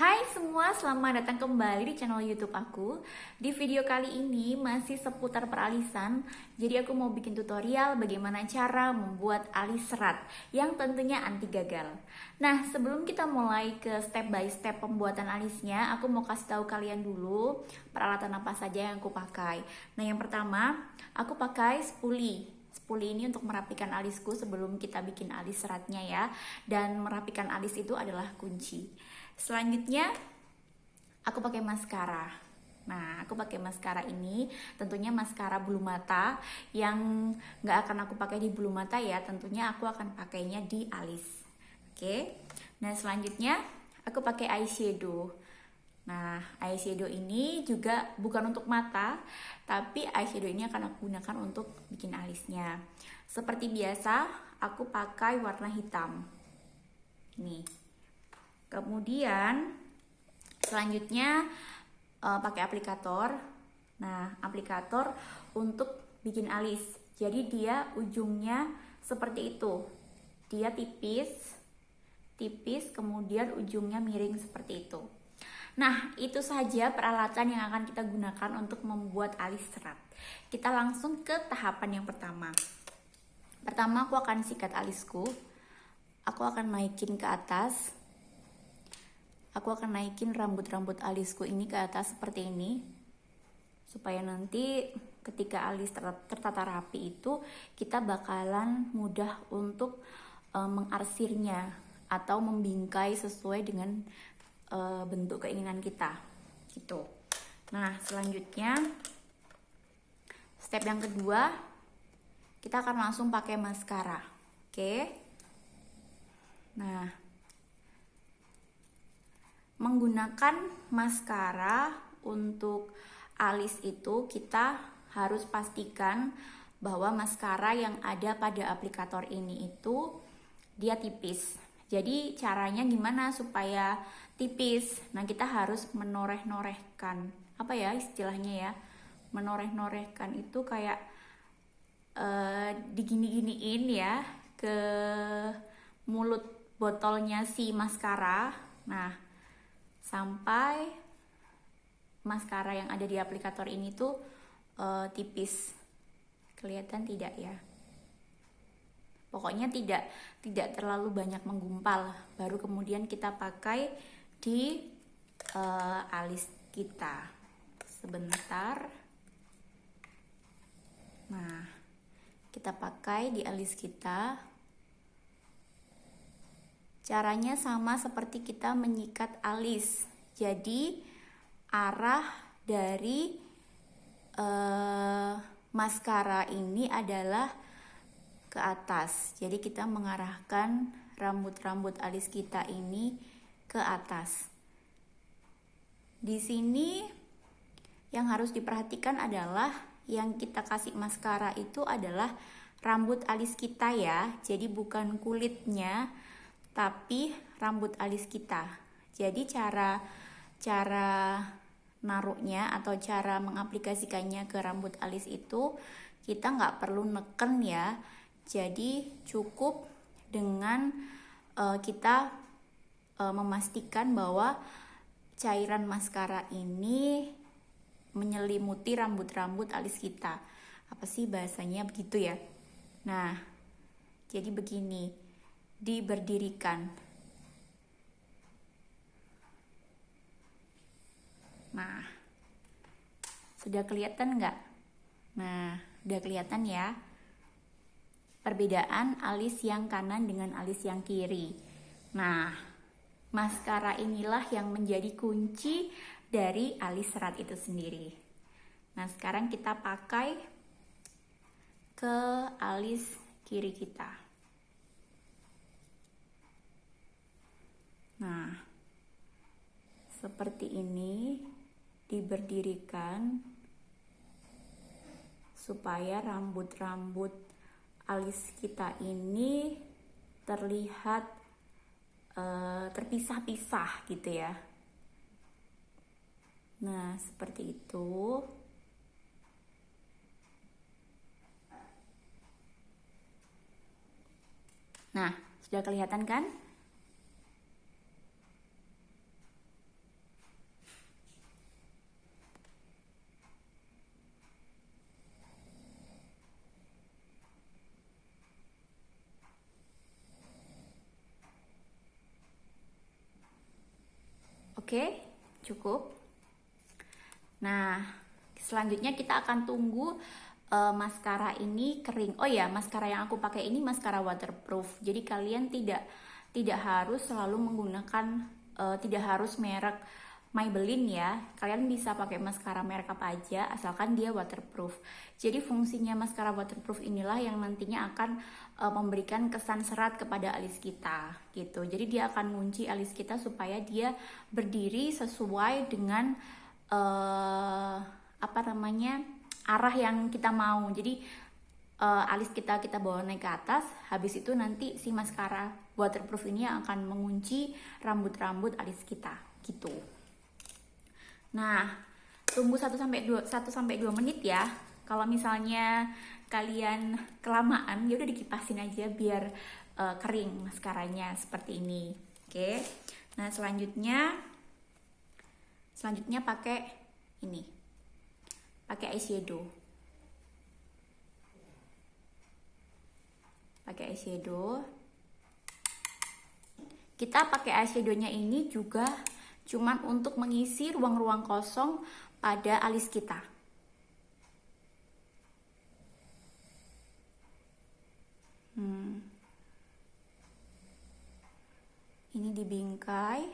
Hai semua, selamat datang kembali di channel YouTube aku. Di video kali ini masih seputar peralisan. Jadi aku mau bikin tutorial bagaimana cara membuat alis serat yang tentunya anti gagal. Nah, sebelum kita mulai ke step by step pembuatan alisnya, aku mau kasih tahu kalian dulu peralatan apa saja yang aku pakai. Nah, yang pertama, aku pakai spoolie. Spoolie ini untuk merapikan alisku sebelum kita bikin alis seratnya ya. Dan merapikan alis itu adalah kunci. Selanjutnya aku pakai maskara. Nah, aku pakai maskara ini tentunya maskara bulu mata yang nggak akan aku pakai di bulu mata ya. Tentunya aku akan pakainya di alis. Oke. Nah, selanjutnya aku pakai eyeshadow. Nah, eyeshadow ini juga bukan untuk mata, tapi eyeshadow ini akan aku gunakan untuk bikin alisnya. Seperti biasa, aku pakai warna hitam. Nih. Kemudian selanjutnya pakai aplikator. Nah, aplikator untuk bikin alis. Jadi dia ujungnya seperti itu. Dia tipis, kemudian ujungnya miring seperti itu. Nah, itu saja peralatan yang akan kita gunakan untuk membuat alis serat. Kita langsung ke tahapan yang pertama. Pertama, aku akan sikat alisku. Aku akan naikin ke atas. Aku akan naikin rambut-rambut alisku ini ke atas seperti ini, supaya nanti ketika alis tertata rapi itu kita bakalan mudah untuk mengarsirnya atau membingkai sesuai dengan bentuk keinginan kita gitu. Nah, selanjutnya step yang kedua, kita akan langsung pakai maskara. Oke. Nah, menggunakan maskara untuk alis itu kita harus pastikan bahwa maskara yang ada pada aplikator ini itu dia tipis. Jadi caranya gimana supaya tipis? Nah, kita harus menoreh-norehkan. Apa ya istilahnya ya? Menoreh-norehkan itu kayak digini-giniin ya ke mulut botolnya si maskara. Nah, sampai maskara yang ada di aplikator ini tuh tipis. Kelihatan tidak ya? Pokoknya tidak terlalu banyak menggumpal. Baru kemudian kita pakai di alis kita. Sebentar. Nah, kita pakai di alis kita. Caranya sama seperti kita menyikat alis. Jadi arah dari maskara ini adalah ke atas. Jadi kita mengarahkan rambut-rambut alis kita ini ke atas. Di sini yang harus diperhatikan adalah yang kita kasih maskara itu adalah rambut alis kita ya. Jadi bukan kulitnya, tapi rambut alis kita. Jadi cara naruhnya atau cara mengaplikasikannya ke rambut alis itu kita nggak perlu neken ya. Jadi cukup dengan kita memastikan bahwa cairan maskara ini menyelimuti rambut-rambut alis kita. Apa sih bahasanya begitu ya? Nah, jadi begini. Diberdirikan. Nah, sudah kelihatan nggak? Nah, udah kelihatan ya perbedaan alis yang kanan dengan alis yang kiri. Nah, maskara inilah yang menjadi kunci dari alis serat itu sendiri. Nah, sekarang kita pakai ke alis kiri kita. Nah, seperti ini diberdirikan supaya rambut-rambut alis kita ini terlihat terpisah-pisah gitu ya. Nah, seperti itu. Nah, sudah kelihatan kan? Oke, cukup. Nah, selanjutnya kita akan tunggu maskara ini kering. Oh ya, maskara yang aku pakai ini maskara waterproof. Jadi kalian tidak harus selalu menggunakan, tidak harus merek Maybelline ya. Kalian bisa pakai maskara merek apa aja asalkan dia waterproof. Jadi fungsinya maskara waterproof inilah yang nantinya akan memberikan kesan serat kepada alis kita gitu. Jadi dia akan ngunci alis kita supaya dia berdiri sesuai dengan arah yang kita mau. Jadi alis kita bawa naik ke atas, habis itu nanti si maskara waterproof ini akan mengunci rambut-rambut alis kita gitu. Nah, tunggu 1-2 menit ya. Kalau misalnya kalian kelamaan, ya udah dikipasin aja biar kering maskaranya seperti ini. Oke. Nah, selanjutnya pakai ini. Pakai eyeshadow. Kita pakai eyeshadownya ini juga cuman untuk mengisi ruang-ruang kosong pada alis kita. Ini dibingkai.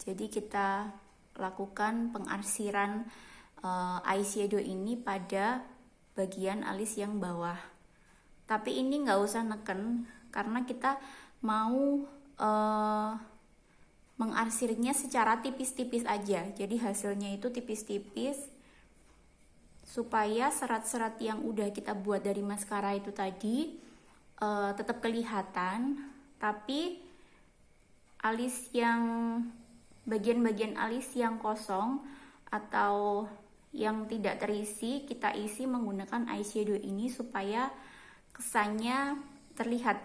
Jadi kita lakukan pengarsiran eyeshadow ini pada bagian alis yang bawah. Tapi ini nggak usah neken karena kita mau mengarsirnya secara tipis-tipis aja. Jadi hasilnya itu tipis-tipis supaya serat-serat yang udah kita buat dari maskara itu tadi tetap kelihatan, tapi alis yang bagian-bagian alis yang kosong atau yang tidak terisi kita isi menggunakan eyeshadow ini supaya kesannya terlihat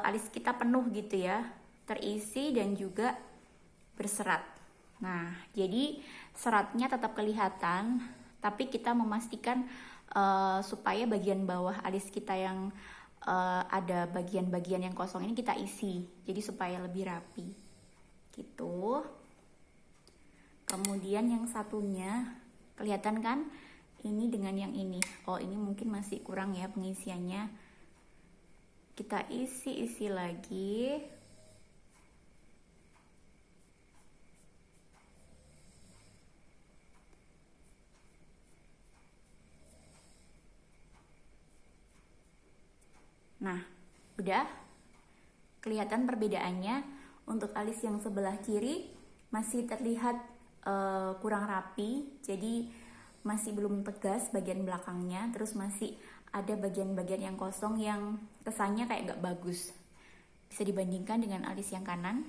alis kita penuh gitu ya, terisi dan juga berserat. Nah, jadi seratnya tetap kelihatan, tapi kita memastikan supaya bagian bawah alis kita yang ada bagian-bagian yang kosong ini kita isi, jadi supaya lebih rapi gitu. Kemudian yang satunya kelihatan kan, ini dengan yang ini. Oh, ini mungkin masih kurang ya pengisiannya. Kita isi lagi. Nah, udah kelihatan perbedaannya. Untuk alis yang sebelah kiri masih terlihat kurang rapi, jadi masih belum tegas bagian belakangnya, terus masih ada bagian-bagian yang kosong yang kesannya kayak gak bagus. Bisa dibandingkan dengan alis yang kanan.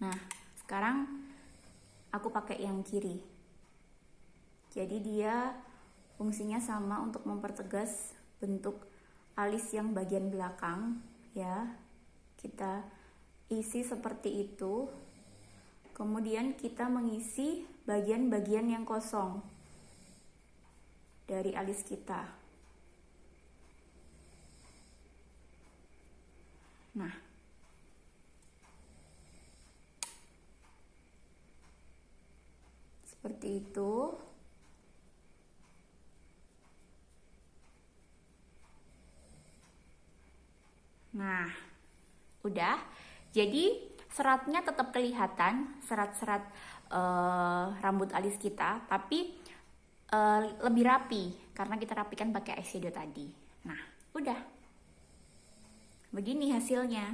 Nah, sekarang aku pakai yang kiri. Jadi dia fungsinya sama untuk mempertegas bentuk alis yang bagian belakang ya. Kita isi seperti itu. Kemudian kita mengisi bagian-bagian yang kosong dari alis kita. Nah, seperti itu. Nah, udah. Jadi seratnya tetap kelihatan, serat-serat rambut alis kita, tapi lebih rapi karena kita rapikan pakai eyeshadow tadi. Nah, udah. Begini hasilnya.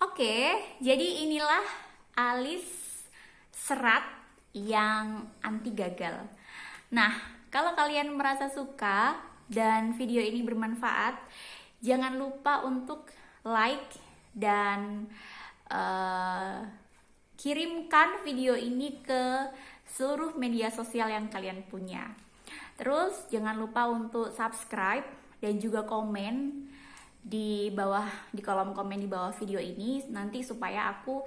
Oke, jadi inilah alis serat yang anti gagal. Nah, kalau kalian merasa suka dan video ini bermanfaat, jangan lupa untuk like dan kirimkan video ini ke seluruh media sosial yang kalian punya. Terus jangan lupa untuk subscribe dan juga komen di bawah, di kolom komen di bawah video ini nanti supaya aku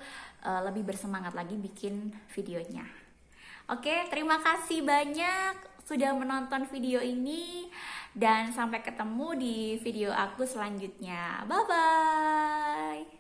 lebih bersemangat lagi bikin videonya. Oke, terima kasih banyak sudah menonton video ini. Dan sampai ketemu di video aku selanjutnya. Bye bye.